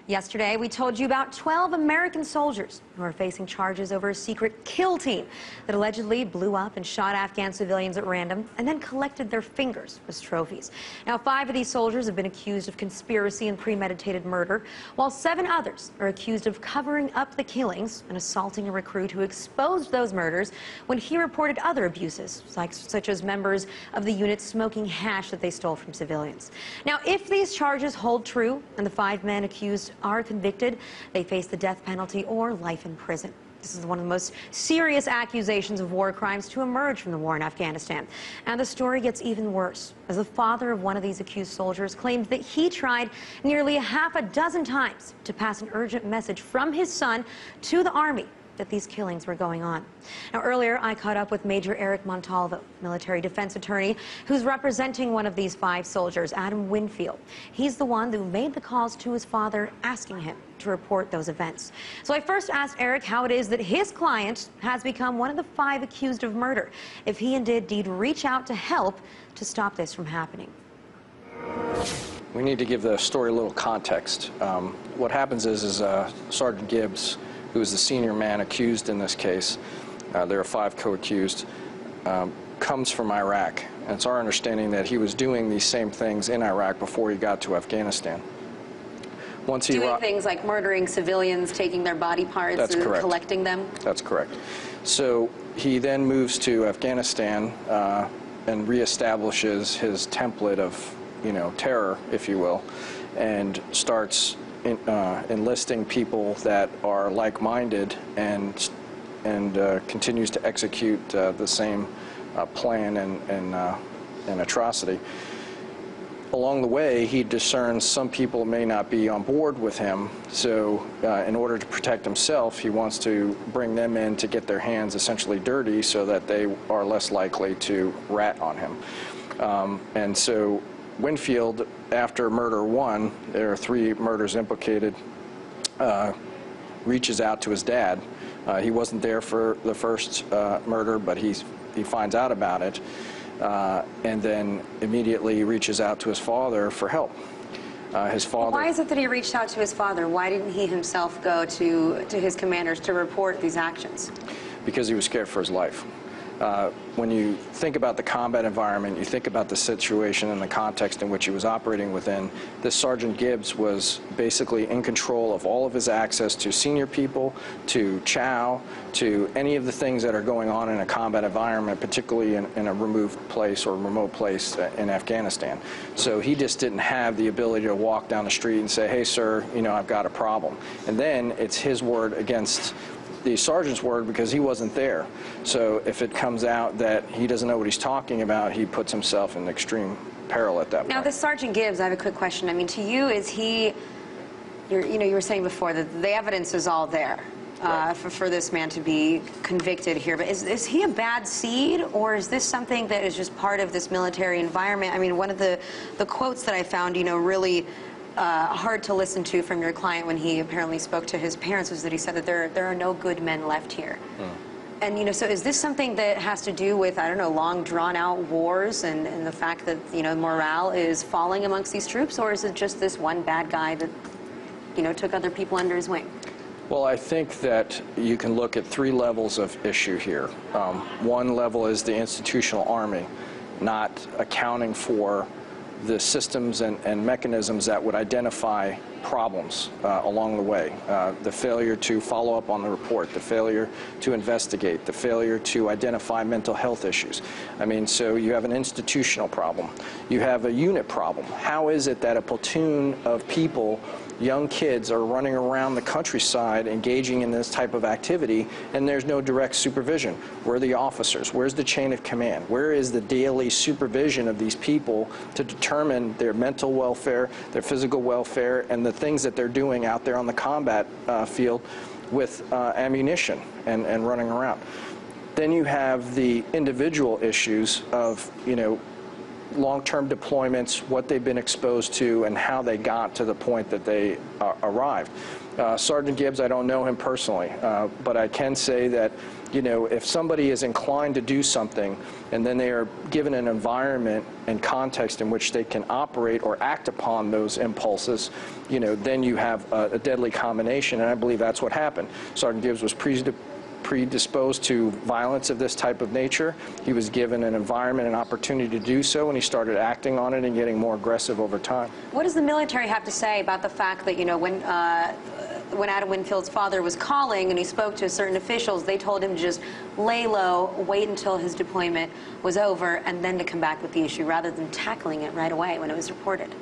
Yesterday, we told you about 12 American soldiers who are facing charges over a secret kill team that allegedly blew up and shot Afghan civilians at random and then collected their fingers as trophies. Now, 5 of these soldiers have been accused of conspiracy and premeditated murder, while 7 others are accused of covering up the killings and assaulting a recruit who exposed those murders when he reported other abuses, such as members of the unit smoking hash that they stole from civilians. Now, if these charges hold true and the 5 men accused are convicted, they face the death penalty or life in prison. This is one of the most serious accusations of war crimes to emerge from the war in Afghanistan. And the story gets even worse, as the father of one of these accused soldiers claims that he tried nearly half a dozen times to pass an urgent message from his son to the Army that these killings were going on. Now, earlier, I caught up with Major Eric Montalvo, military defense attorney, who's representing one of these 5 soldiers, Adam Winfield. He's the one who made the calls to his father, asking him to report those events. So I first asked Eric how it is that his client has become one of the 5 accused of murder, if he indeed reach out to help to stop this from happening. We need to give the story a little context. What happens is Sergeant Gibbs, who is the senior man accused in this case, there are 5 co-accused, comes from Iraq. And it's our understanding that he was doing these same things in Iraq before he got to Afghanistan. Once he doing things like murdering civilians, taking their body parts and collecting them? That's correct. So he then moves to Afghanistan and reestablishes his template of, terror, if you will, and starts enlisting people that are like-minded and continues to execute the same plan and atrocity. Along the way, he discerns some people may not be on board with him, so in order to protect himself, he wants to bring them in to get their hands essentially dirty so that they are less likely to rat on him. And so Winfield, after murder 1, there are 3 murders implicated, reaches out to his dad. He wasn't there for the first murder, but he finds out about it, and then immediately reaches out to his father for help. His father. Why is it that he reached out to his father? Why didn't he himself go to his commanders to report these actions? Because he was scared for his life. When you think about the combat environment, you think about the situation and the context in which he was operating within, this Sergeant Gibbs was basically in control of all of his access to senior people, to chow, to any of the things that are going on in a combat environment, particularly in a removed place or remote place in Afghanistan. So he just didn't have the ability to walk down the street and say, hey, sir, I've got a problem. And then it's his word against the sergeant's word because he wasn't there. So if it comes out that he doesn't know what he's talking about, he puts himself in extreme peril at that point. Now, this Sergeant Gibbs, I have a quick question. I mean, to you, is he, you were saying before that the evidence is all there for this man to be convicted here, but is he a bad seed, or is this something that is just part of this military environment? I mean, one of the quotes that I found, really hard to listen to from your client when he apparently spoke to his parents was that he said that there are no good men left here. And, so is this something that has to do with, I don't know, long drawn-out wars and the fact that, morale is falling amongst these troops, or is it just this one bad guy that, took other people under his wing? Well, I think that you can look at 3 levels of issue here. One level is the institutional army, not accounting for the systems and mechanisms that would identify problems along the way. The failure to follow up on the report, the failure to investigate, the failure to identify mental health issues. I mean, so you have an institutional problem. You have a unit problem. How is it that a platoon of people, young kids, are running around the countryside engaging in this type of activity and there's no direct supervision? Where are the officers? Where's the chain of command? Where is the daily supervision of these people to determine their mental welfare, their physical welfare, and the things that they're doing out there on the combat field with ammunition and running around? Then you have the individual issues of, long-term deployments, what they've been exposed to, and how they got to the point that they arrived. Sergeant Gibbs, I don't know him personally, but I can say that, you know, if somebody is inclined to do something and then they are given an environment and context in which they can operate or act upon those impulses, you know, then you have a deadly combination, and I believe that's what happened. Sergeant Gibbs was predisposed to violence of this type of nature. He was given an environment and opportunity to do so, and he started acting on it and getting more aggressive over time. What does the military have to say about the fact that, you know, when Adam Winfield's father was calling and he spoke to certain officials, they told him to just lay low, wait until his deployment was over, and then to come back with the issue rather than tackling it right away when it was reported?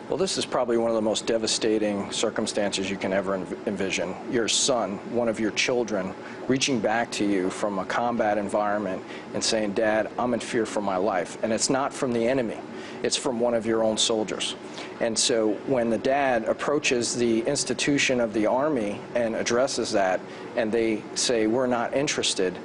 Well, this is probably one of the most devastating circumstances you can ever envision. Your son, one of your children, reaching back to you from a combat environment and saying, "Dad, I'm in fear for my life." And it's not from the enemy. It's from one of your own soldiers. And so when the dad approaches the institution of the Army and addresses that, and they say, "We're not interested,"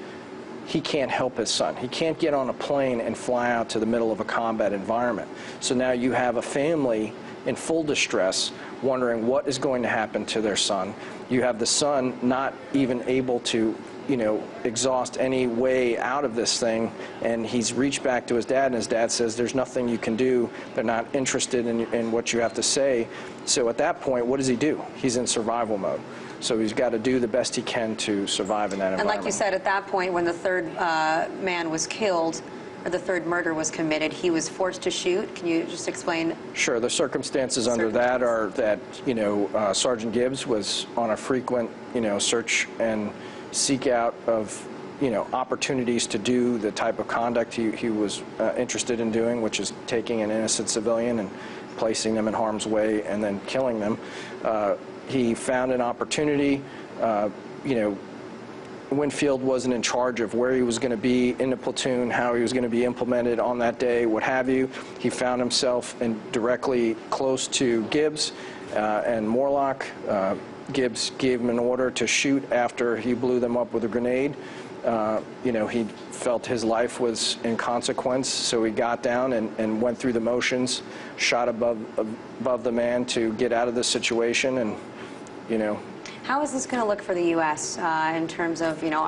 he can't help his son. He can't get on a plane and fly out to the middle of a combat environment. So now you have a family in full distress, wondering what is going to happen to their son. You have the son not even able to, you know, exhaust any way out of this thing, and he's reached back to his dad, and his dad says, "There's nothing you can do. They're not interested in what you have to say." So at that point, what does he do? He's in survival mode. So he's got to do the best he can to survive in that environment. And like you said, at that point, when the third man was killed, or the third murder was committed, he was forced to shoot. Can you just explain? Sure. The circumstances under that are that, you know, Sergeant Gibbs was on a frequent, you know, search and seek out of, you know, opportunities to do the type of conduct he was interested in doing, which is taking an innocent civilian and placing them in harm's way and then killing them. He found an opportunity, you know, Winfield wasn't in charge of where he was going to be in the platoon, how he was going to be implemented on that day, what have you. He found himself directly close to Gibbs and Morlock. Gibbs gave him an order to shoot after he blew them up with a grenade. You know, he felt his life was in consequence, so he got down and went through the motions, shot above the man to get out of the situation, and, you know. How is this going to look for the U.S. In terms of, you know,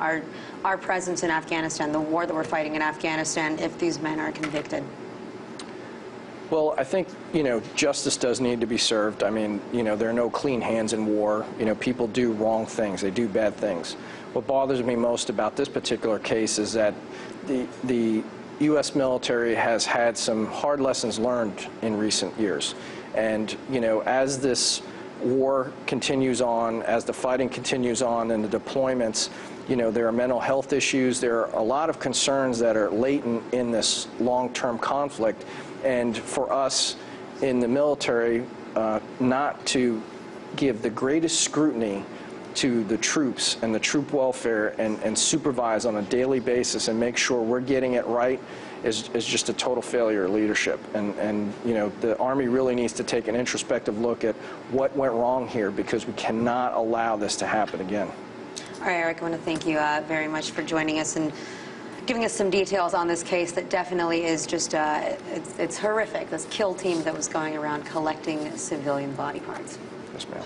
our presence in Afghanistan, the war that we're fighting in Afghanistan, if these men are convicted? Well, I think, you know, justice does need to be served. I mean, you know, there are no clean hands in war. You know, people do wrong things. They do bad things. What bothers me most about this particular case is that the U.S. military has had some hard lessons learned in recent years. And, you know, as this war continues on, as the fighting continues on and the deployments, you know, there are mental health issues. There are a lot of concerns that are latent in this long-term conflict. And for us in the military, not to give the greatest scrutiny to the troops and the troop welfare and supervise on a daily basis and make sure we're getting it right is just a total failure of leadership. And you know, the Army really needs to take an introspective look at what went wrong here, because we cannot allow this to happen again. All right, Eric, I want to thank you very much for joining us and giving us some details on this case that definitely is just, it's horrific, this kill team that was going around collecting civilian body parts. Yes, ma'am.